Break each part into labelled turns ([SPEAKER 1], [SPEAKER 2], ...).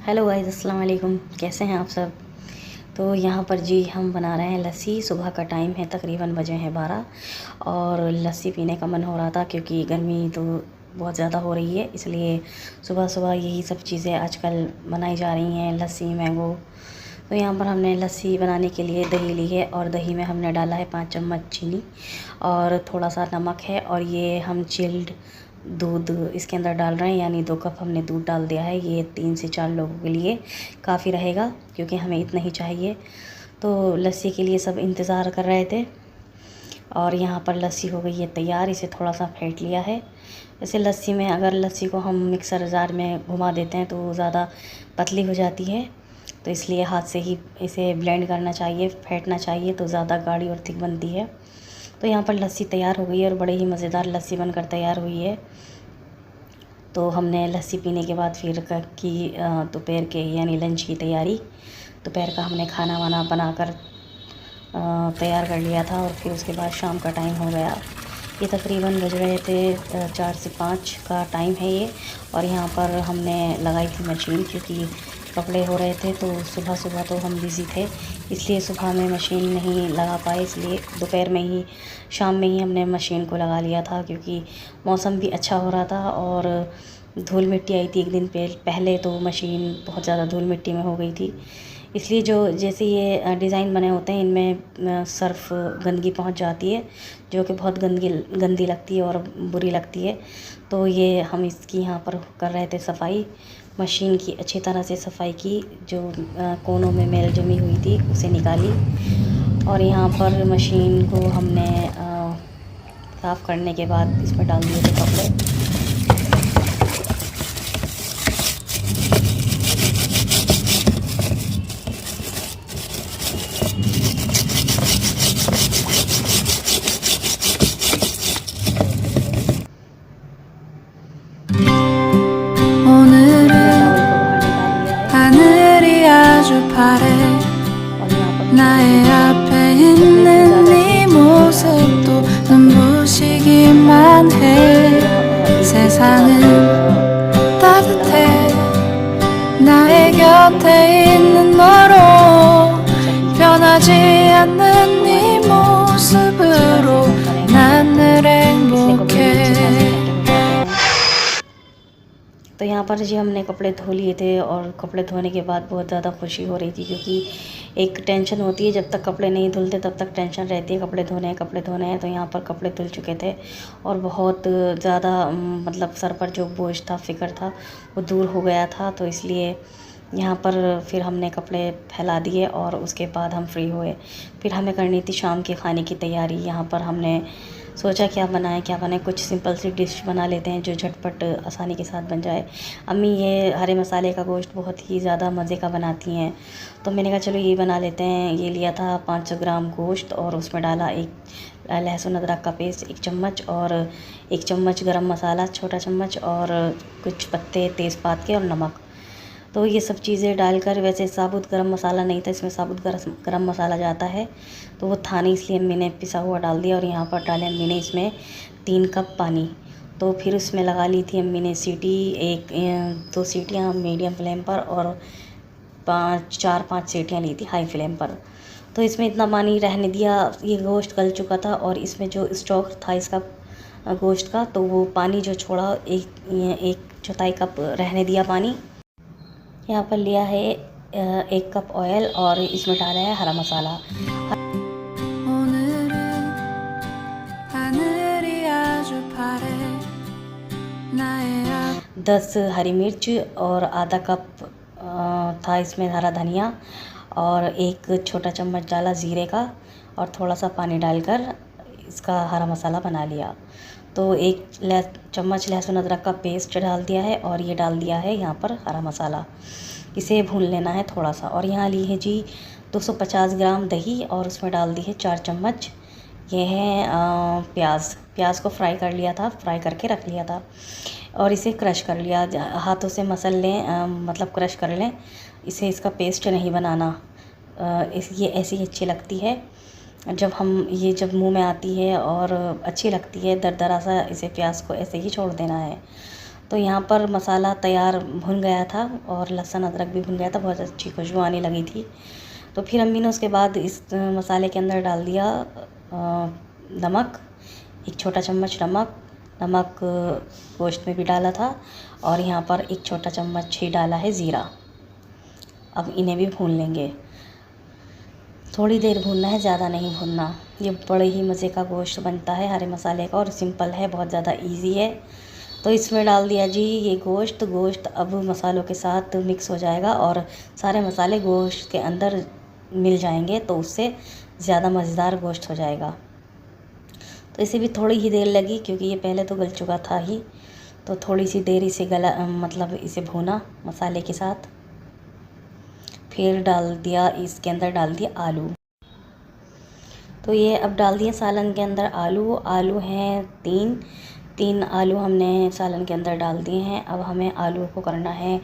[SPEAKER 1] Hello guys, अस्सलाम वालेकुम। कैसे हैं आप सब। तो यहाँ पर जी हम बना रहे हैं लस्सी। सुबह का टाइम है, तकरीबन बजे हैं 12 और लस्सी पीने का मन हो रहा था क्योंकि गर्मी तो बहुत ज़्यादा हो रही है, इसलिए सुबह सुबह यही सब चीज़ें आजकल बनाई जा रही हैं, लस्सी, मैंगो। तो यहाँ पर हमने लस्सी बनाने के लिए दही ली है और दही में हमने डाला है 5 चम्मच चीनी और थोड़ा सा नमक है, और ये हम चिल्ड दूध इसके अंदर डाल रहे हैं, यानी 2 कप हमने दूध डाल दिया है। ये 3 से 4 लोगों के लिए काफ़ी रहेगा क्योंकि हमें इतना ही चाहिए। तो लस्सी के लिए सब इंतज़ार कर रहे थे और यहाँ पर लस्सी हो गई है तैयार। इसे थोड़ा सा फेंट लिया है। जैसे लस्सी में अगर लस्सी को हम मिक्सर जार में घुमा देते हैं तो वो ज़्यादा पतली हो जाती है, तो इसलिए हाथ से ही इसे ब्लेंड करना चाहिए, फेंटना चाहिए, तो ज़्यादा गाढ़ी और थिक बनती है। तो यहाँ पर लस्सी तैयार हो गई है और बड़े ही मज़ेदार लस्सी बनकर तैयार हुई है। तो हमने लस्सी पीने के बाद फिर की दोपहर के यानी लंच की तैयारी। दोपहर का हमने खाना वाना बनाकर तैयार कर लिया था और फिर उसके बाद शाम का टाइम हो गया। ये तकरीबन बज रहे थे 4 से 5 का टाइम है ये। और यहाँ पर हमने लगाई थी मशीन क्योंकि कपड़े हो रहे थे, तो सुबह सुबह तो हम बिज़ी थे, इसलिए सुबह में मशीन नहीं लगा पाए, इसलिए दोपहर में ही शाम में ही हमने मशीन को लगा लिया था क्योंकि मौसम भी अच्छा हो रहा था और धूल मिट्टी आई थी एक दिन पहले, तो मशीन बहुत ज़्यादा धूल मिट्टी में हो गई थी। इसलिए जो जैसे ये डिज़ाइन बने होते हैं इनमें सर्फ गंदगी पहुंच जाती है, जो कि बहुत गंदी लगती है और बुरी लगती है। तो ये हम इसकी यहाँ पर कर रहे थे सफाई, मशीन की अच्छी तरह से सफाई की। जो कोनों में मैल जमी हुई थी उसे निकाली और यहाँ पर मशीन को हमने साफ़ करने के बाद इसमें डाल दिए थे कपड़े।
[SPEAKER 2] 나의 앞에 있는 네 모습도 눈부시기만 해. 세상은 따뜻해. 나의 곁에 있는 너로 변하지 않는 네 모습으로 난 늘 행복해.
[SPEAKER 1] तो यहाँ पर जी हमने कपड़े धो लिए थे और कपड़े धोने के बाद बहुत ज़्यादा खुशी हो रही थी क्योंकि एक टेंशन होती है, जब तक कपड़े नहीं धुलते तब तक टेंशन रहती है, कपड़े धोने हैं। तो यहाँ पर कपड़े धुल चुके थे और बहुत ज़्यादा मतलब सर पर जो बोझ था, फ़िक्र था, वो दूर हो गया था। तो इसलिए यहाँ पर फिर हमने कपड़े फैला दिए और उसके बाद हम फ्री हुए। फिर हमें करनी थी शाम के खाने की तैयारी। यहाँ पर हमने सोचा क्या बनाएं, कुछ सिंपल सी डिश बना लेते हैं जो झटपट आसानी के साथ बन जाए। अम्मी ये हरे मसाले का गोश्त बहुत ही ज़्यादा मज़े का बनाती हैं, तो मैंने कहा चलो ये बना लेते हैं। ये लिया था 500 ग्राम गोश्त और उसमें डाला एक लहसुन अदरक का पेस्ट 1 चम्मच और 1 चम्मच गरम मसाला छोटा चम्मच और कुछ पत्ते तेज़पात के और नमक। तो ये सब चीज़ें डालकर, वैसे साबुत गरम मसाला नहीं था इसमें, साबुत गरम मसाला जाता है तो वो था नहीं, इसलिए मैंने पिसा हुआ डाल दिया। और यहाँ पर डाले अम्मी ने इसमें 3 कप पानी। तो फिर उसमें लगा ली थी अम्मी ने सीटी, 1-2 सीटियाँ मीडियम फ्लेम पर और 4-5 सीटियाँ ली थी हाई फ्लेम पर। तो इसमें इतना पानी रहने दिया। ये गोश्त गल चुका था और इसमें जो स्टॉक था इसका गोश्त का, तो वो पानी जो छोड़ा 1/4 कप रहने दिया पानी। यहाँ पर लिया है 1 कप ऑयल और इसमें डाला है हरा मसाला। 10 हरी मिर्च और आधा कप था इसमें हरा धनिया और 1 छोटा चम्मच डाला ज़ीरे का और थोड़ा सा पानी डालकर इसका हरा मसाला बना लिया। तो 1 चम्मच लहसुन अदरक का पेस्ट डाल दिया है और ये डाल दिया है यहाँ पर हरा मसाला। इसे भून लेना है थोड़ा सा। और यहाँ ली है जी 250 ग्राम दही और उसमें डाल दी है 4 चम्मच। ये है प्याज को फ्राई करके रख लिया था और इसे क्रश कर लिया। हाथों से मसल लें, मतलब क्रश कर लें इसे, इसका पेस्ट नहीं बनाना। ये ऐसी ही अच्छी लगती है जब मुंह में आती है और अच्छी लगती है। दरदरा सा इसे प्याज को ऐसे ही छोड़ देना है। तो यहाँ पर मसाला तैयार भुन गया था और लहसुन अदरक भी भुन गया था, बहुत अच्छी खुशबू आने लगी थी। तो फिर अम्मी ने उसके बाद इस मसाले के अंदर डाल दिया नमक, 1 छोटा चम्मच नमक गोश्त में भी डाला था, और यहाँ पर 1 छोटा चम्मच ही डाला है ज़ीरा। अब इन्हें भी भून लेंगे, थोड़ी देर भूनना है, ज़्यादा नहीं भूनना। ये बड़े ही मज़े का गोश्त बनता है हरे मसाले का, और सिंपल है, बहुत ज़्यादा इजी है। तो इसमें डाल दिया जी ये गोश्त अब मसालों के साथ मिक्स हो जाएगा और सारे मसाले गोश्त के अंदर मिल जाएंगे, तो उससे ज़्यादा मज़ेदार गोश्त हो जाएगा। तो इसे भी थोड़ी ही देर लगी, क्योंकि ये पहले तो गल चुका था ही, तो थोड़ी सी देर इसे इसे भूना मसाले के साथ। फिर इसके अंदर डाल दिया आलू। तो ये अब डाल दिए सालन के अंदर आलू हैं 3 आलू हमने सालन के अंदर डाल दिए हैं। अब हमें आलू को करना है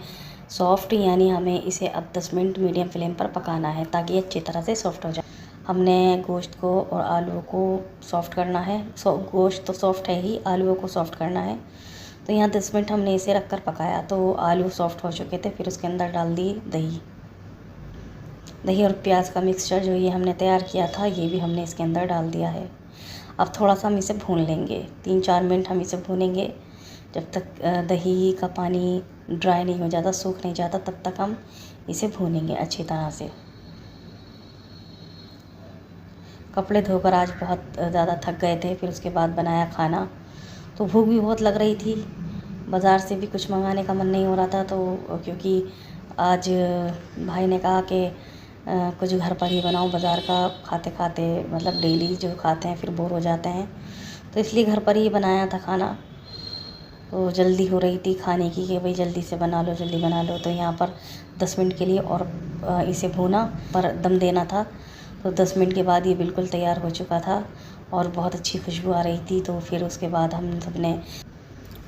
[SPEAKER 1] सॉफ्ट, यानी हमें इसे अब 10 मिनट मीडियम फ्लेम पर पकाना है, ताकि अच्छी तरह से सॉफ्ट हो जाए। हमने गोश्त को और आलू को सॉफ्ट करना है, गोश्त तो सॉफ्ट है ही, आलूओं को सॉफ्ट करना है। तो यहाँ 10 मिनट हमने इसे रख कर पकाया, तो आलू सॉफ्ट हो चुके थे। फिर उसके अंदर डाल दी दही और प्याज का मिक्सचर जो ये हमने तैयार किया था, ये भी हमने इसके अंदर डाल दिया है। अब थोड़ा सा हम इसे भून लेंगे, 3-4 मिनट हम इसे भूनेंगे, जब तक दही का पानी ड्राई नहीं हो जाता, सूख नहीं जाता, तब तक हम इसे भूनेंगे अच्छी तरह से। कपड़े धोकर आज बहुत ज़्यादा थक गए थे, फिर उसके बाद बनाया खाना, तो भूख भी बहुत लग रही थी। बाज़ार से भी कुछ मंगाने का मन नहीं हो रहा था, तो क्योंकि आज भाई ने कहा कि कुछ घर पर ही बनाओ, बाज़ार का खाते खाते मतलब डेली जो खाते हैं फिर बोर हो जाते हैं, तो इसलिए घर पर ही बनाया था खाना। तो जल्दी हो रही थी खाने की कि भाई जल्दी से बना लो, जल्दी बना लो। तो यहाँ पर 10 मिनट के लिए और इसे भूना, पर दम देना था। तो 10 मिनट के बाद ये बिल्कुल तैयार हो चुका था और बहुत अच्छी खुशबू आ रही थी। तो फिर उसके बाद हम सब ने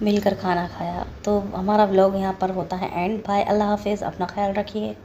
[SPEAKER 1] मिलकर खाना खाया। तो हमारा व्लॉग यहाँ पर होता है एंड। बाय, अल्लाह हाफिज़, अपना ख्याल रखिए।